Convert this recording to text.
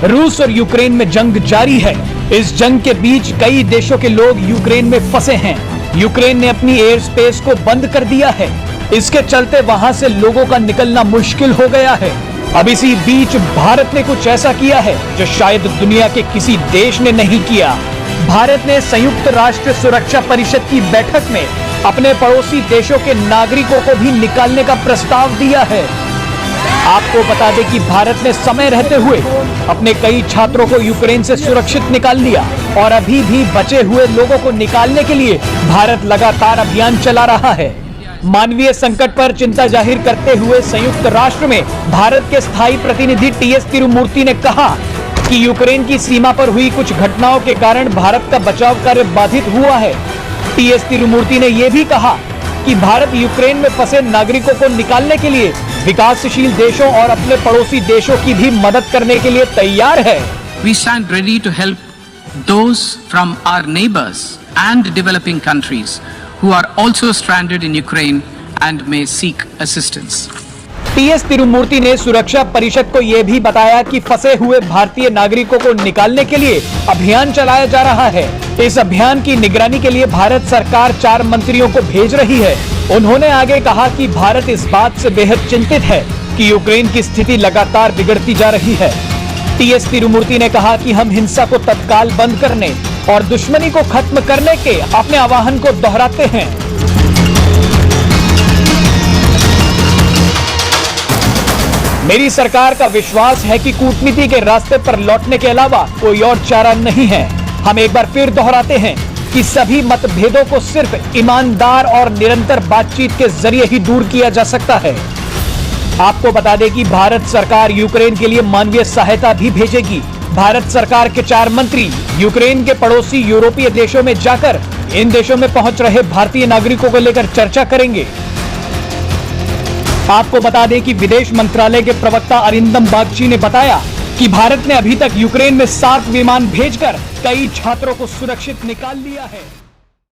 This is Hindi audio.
रूस और यूक्रेन में जंग जारी है। इस जंग के बीच कई देशों के लोग यूक्रेन में फंसे हैं। यूक्रेन ने अपनी एयर स्पेस को बंद कर दिया है। इसके चलते वहां से लोगों का निकलना मुश्किल हो गया है। अब इसी बीच भारत ने कुछ ऐसा किया है जो शायद दुनिया के किसी देश ने नहीं किया। भारत ने संयुक्त राष्ट्र सुरक्षा परिषद की बैठक में अपने पड़ोसी देशों के नागरिकों को भी निकालने का प्रस्ताव दिया है। आपको बता दें कि भारत ने समय रहते हुए अपने कई छात्रों को यूक्रेन से सुरक्षित निकाल लिया और अभी भी बचे हुए लोगों को निकालने के लिए भारत लगातार अभियान चला रहा है। मानवीय संकट पर चिंता जाहिर करते हुए संयुक्त राष्ट्र में भारत के स्थायी प्रतिनिधि टीएस तिरुमूर्ति ने कहा कि यूक्रेन की सीमा पर हुई कुछ घटनाओं के कारण भारत का बचाव कार्य बाधित हुआ है। टीएस तिरुमूर्ति ने यह भी कहा कि भारत यूक्रेन में फंसे नागरिकों को निकालने के लिए विकासशील देशों और अपने पड़ोसी देशों की भी मदद करने के लिए तैयार है। We stand ready to help those from our neighbors and developing countries who are also stranded in Ukraine and may seek assistance. T S Tirumurti ने सुरक्षा परिषद को यह भी बताया कि फंसे हुए भारतीय नागरिकों को निकालने के लिए अभियान चलाया जा रहा है। इस अभियान की निगरानी के लिए भारत सरकार 4 मंत्रियों को भेज रही है। उन्होंने आगे कहा कि भारत इस बात से बेहद चिंतित है कि यूक्रेन की स्थिति लगातार बिगड़ती जा रही है। टीएस तिरुमूर्ति ने कहा कि हम हिंसा को तत्काल बंद करने और दुश्मनी को खत्म करने के अपने आह्वान को दोहराते हैं। मेरी सरकार का विश्वास है कि कूटनीति के रास्ते पर लौटने के अलावा कोई और चारा नहीं है। हम एक बार फिर दोहराते हैं कि सभी मतभेदों को सिर्फ ईमानदार और निरंतर बातचीत के जरिए ही दूर किया जा सकता है। आपको बता दें कि भारत सरकार यूक्रेन के लिए मानवीय सहायता भी भेजेगी। भारत सरकार के 4 मंत्री यूक्रेन के पड़ोसी यूरोपीय देशों में जाकर इन देशों में पहुंच रहे भारतीय नागरिकों को लेकर चर्चा करेंगे। आपको बता दें कि विदेश मंत्रालय के प्रवक्ता अरिंदम बागची ने बताया कि भारत ने अभी तक यूक्रेन में 7 विमान भेजकर कई छात्रों को सुरक्षित निकाल लिया है।